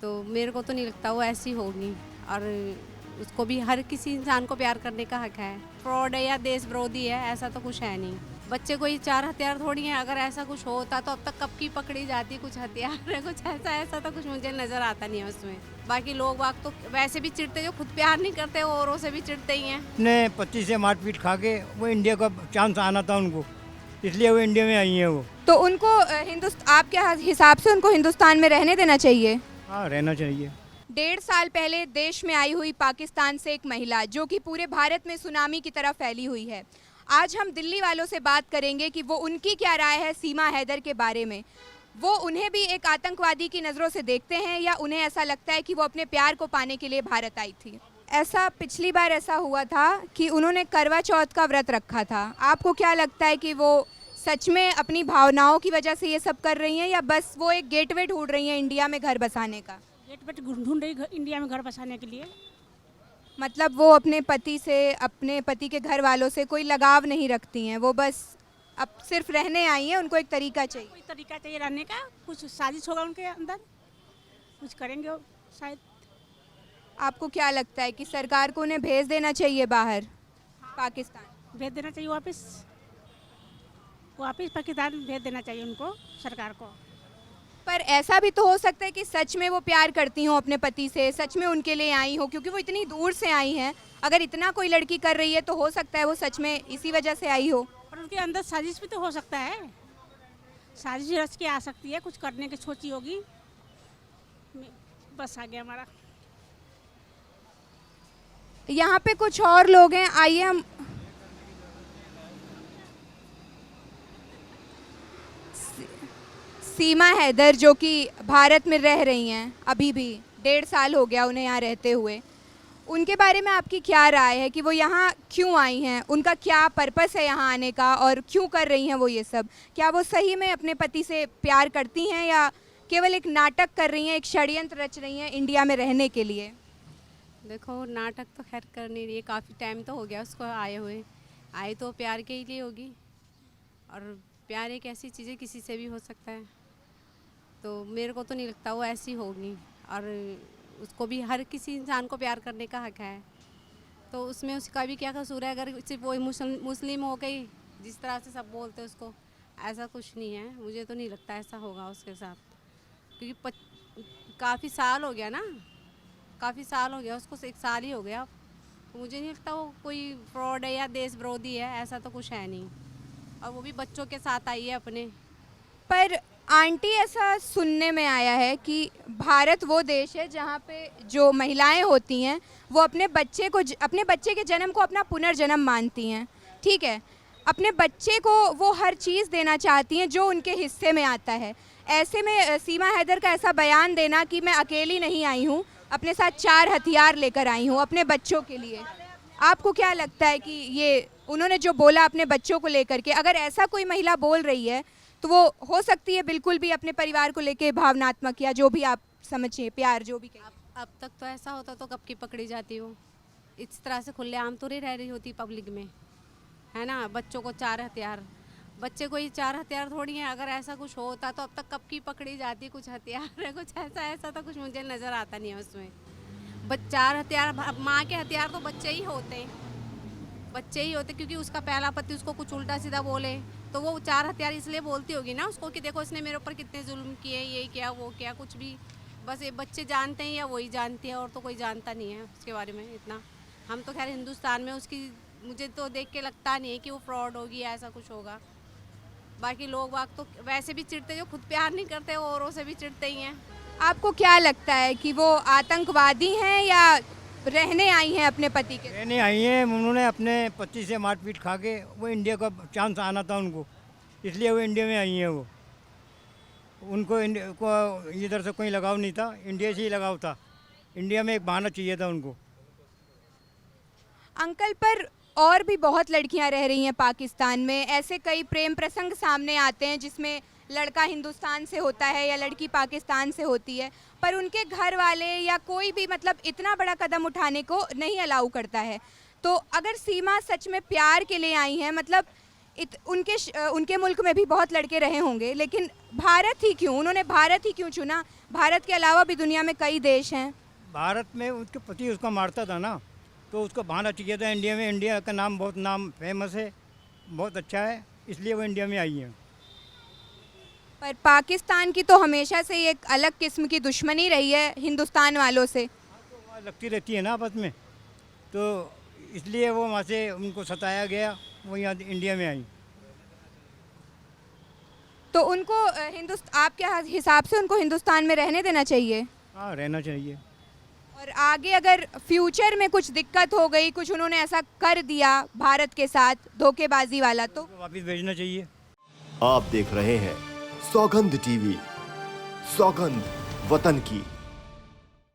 तो मेरे को तो नहीं लगता वो ऐसी होगी। और उसको भी हर किसी इंसान को प्यार करने का हक है। फ्रॉड है या देश विरोधी है, ऐसा तो कुछ है नहीं। बच्चे कोई चार हथियार थोड़ी हैं। अगर ऐसा कुछ होता तो अब तक कब की पकड़ी जाती। कुछ हथियार है, कुछ ऐसा ऐसा तो कुछ मुझे नज़र आता नहीं है उसमें। बाकी लोग बाग तो वैसे भी चिढ़ते, जो खुद प्यार नहीं करते वो औरों से भी चिढ़ते ही हैं। अपने पति से मारपीट खा के वो इंडिया का चांस आना था उनको, इसलिए वो इंडिया में आई हैं वो। तो उनको आपके हिसाब से उनको हिंदुस्तान में रहने देना चाहिए? हाँ, रहना चाहिए। 1.5 साल पहले देश में आई हुई पाकिस्तान से एक महिला जो कि पूरे भारत में सुनामी की तरह फैली हुई है। आज हम दिल्ली वालों से बात करेंगे कि वो उनकी क्या राय है सीमा हैदर के बारे में। वो उन्हें भी एक आतंकवादी की नज़रों से देखते हैं या उन्हें ऐसा लगता है कि वो अपने प्यार को पाने के लिए भारत आई थी? ऐसा पिछली बार ऐसा हुआ था कि उन्होंने करवा चौथ का व्रत रखा था। आपको क्या लगता है कि वो सच में अपनी भावनाओं की वजह से ये सब कर रही हैं या बस वो एक गेटवे ढूंढ रही हैं इंडिया में घर बसाने का? गेट पे ढूंढ रही इंडिया में घर बसाने के लिए। मतलब वो अपने पति से, अपने पति के घर वालों से कोई लगाव नहीं रखती हैं, वो बस अब सिर्फ रहने आई हैं, उनको एक तरीका चाहिए। कोई तरीका चाहिए रहने का, कुछ साजिश होगा उनके अंदर, कुछ करेंगे वो शायद। आपको क्या लगता है कि सरकार को उन्हें भेज देना चाहिए बाहर पाकिस्तान? भेज देना चाहिए वापस, वापस पाकिस्तान भेज देना चाहिए उनको, सरकार को। पर ऐसा भी तो हो सकता है कि सच में वो प्यार करती हों अपने पति से, सच में उनके लिए आई हो, क्योंकि वो इतनी दूर से आई हैं। अगर इतना कोई लड़की कर रही है तो हो सकता है वो सच में इसी वजह से आई हो। पर उनके अंदर साजिश भी तो हो सकता है, साजिश रच के आ सकती है, कुछ करने की सोची होगी। बस आ गया हमारा। यहाँ पे कुछ और लोग हैं, आइए हम सीमा हैदर जो कि भारत में रह रही हैं अभी भी, 1.5 साल हो गया उन्हें यहाँ रहते हुए। उनके बारे में आपकी क्या राय है कि वो यहाँ क्यों आई हैं, उनका क्या पर्पस है यहाँ आने का और क्यों कर रही हैं वो ये सब? क्या वो सही में अपने पति से प्यार करती हैं या केवल एक नाटक कर रही हैं, एक षड्यंत्र रच रही हैं इंडिया में रहने के लिए? देखो, नाटक तो खैर कर नहीं रही है, काफ़ी टाइम तो हो गया उसको आए हुए। आए तो प्यार के ही लिए होगी, और प्यार एक ऐसी चीज़ है किसी से भी हो सकता है। तो मेरे को तो नहीं लगता वो ऐसी होगी। और उसको भी हर किसी इंसान को प्यार करने का हक है। तो उसमें उसका भी क्या कसूर है? अगर सिर्फ वो मुस्लिम हो गई, जिस तरह से सब बोलते हैं उसको, ऐसा कुछ नहीं है। मुझे तो नहीं लगता ऐसा होगा उसके साथ, क्योंकि काफ़ी साल हो गया ना, काफ़ी साल हो गया उसको, 1 साल ही हो गया। तो मुझे नहीं लगता वो कोई फ्रॉड है या देश विरोधी है, ऐसा तो कुछ है नहीं। और वो भी बच्चों के साथ आई है अपने। पर आंटी, ऐसा सुनने में आया है कि भारत वो देश है जहाँ पे जो महिलाएं होती हैं वो अपने बच्चे के जन्म को अपना पुनर्जन्म मानती हैं, ठीक है? अपने बच्चे को वो हर चीज़ देना चाहती हैं जो उनके हिस्से में आता है। ऐसे में सीमा हैदर का ऐसा बयान देना कि मैं अकेली नहीं आई हूँ, अपने साथ 4 हथियार लेकर आई हूँ अपने बच्चों के लिए, आपको क्या लगता है कि ये उन्होंने जो बोला अपने बच्चों को लेकर के, अगर ऐसा कोई महिला बोल रही है तो वो हो सकती है बिल्कुल भी अपने परिवार को लेके भावनात्मक या जो भी आप समझिए, प्यार जो भी कहें? अब तक तो ऐसा होता तो कब की पकड़ी जाती हो। इस तरह से खुलेआम तो नहीं रह रही होती पब्लिक में, है ना? बच्चों को 4 हथियार, बच्चे कोई 4 हथियार थोड़ी हैं। अगर ऐसा कुछ होता तो अब तक कब की पकड़ी जाती। कुछ हथियार है, कुछ ऐसा ऐसा तो कुछ मुझे नज़र आता नहीं है उसमें। 4 हथियार, माँ के हथियार तो बच्चे ही होते हैं, बच्चे ही होते, क्योंकि उसका पहला पति उसको कुछ उल्टा सीधा बोले तो वो 4 हथियार इसलिए बोलती होगी ना उसको कि देखो इसने मेरे ऊपर कितने जुल्म किए, ये क्या वो क्या, कुछ भी। बस ये बच्चे जानते हैं या वही जानती है, और तो कोई जानता नहीं है उसके बारे में इतना। हम तो खैर हिंदुस्तान में उसकी, मुझे तो देख के लगता नहीं है कि वो फ्रॉड होगी या ऐसा कुछ होगा। बाकी लोग बाग तो वैसे भी चिढ़ते, जो खुद प्यार नहीं करते वो औरों से भी चिढ़ते ही हैं। आपको क्या लगता है कि वो आतंकवादी हैं या रहने आई हैं अपने पति के? रहने आई हैं, उन्होंने अपने पति से मारपीट खा के वो इंडिया का चांस आना था उनको, इसलिए वो इंडिया में आई हैं वो। उनको को इधर से कोई लगाव नहीं था, इंडिया से ही लगाव था। इंडिया में एक बहाना चाहिए था उनको। अंकल, पर और भी बहुत लड़कियां रह रही हैं पाकिस्तान में। ऐसे कई प्रेम प्रसंग सामने आते हैं जिसमें लड़का हिंदुस्तान से होता है या लड़की पाकिस्तान से होती है, पर उनके घर वाले या कोई भी मतलब इतना बड़ा कदम उठाने को नहीं अलाउ करता है। तो अगर सीमा सच में प्यार के लिए आई हैं, मतलब उनके मुल्क में भी बहुत लड़के रहे होंगे, लेकिन भारत ही क्यों, उन्होंने भारत ही क्यों चुना? भारत के अलावा भी दुनिया में कई देश हैं। भारत में उसके पति उसका मारता था ना, तो उसको भाना चाहिए था इंडिया में। इंडिया का नाम बहुत नाम फेमस है, बहुत अच्छा है, इसलिए वो इंडिया में आई हैं। पर पाकिस्तान की तो हमेशा से ही एक अलग किस्म की दुश्मनी रही है हिंदुस्तान वालों से। तो वहाँ लगती रहती है ना आपस में, तो इसलिए वो वहाँ से उनको सताया गया, वो यहाँ इंडिया में आई। तो उनको आपके हिसाब से उनको हिंदुस्तान में रहने देना चाहिए? हाँ, रहना चाहिए। और आगे अगर फ्यूचर में कुछ दिक्कत हो गई, कुछ उन्होंने ऐसा कर दिया भारत के साथ धोखेबाजी वाला, तो उनको वापस भेजना चाहिए। आप देख रहे हैं सौगंध टीवी, सौगंध वतन की।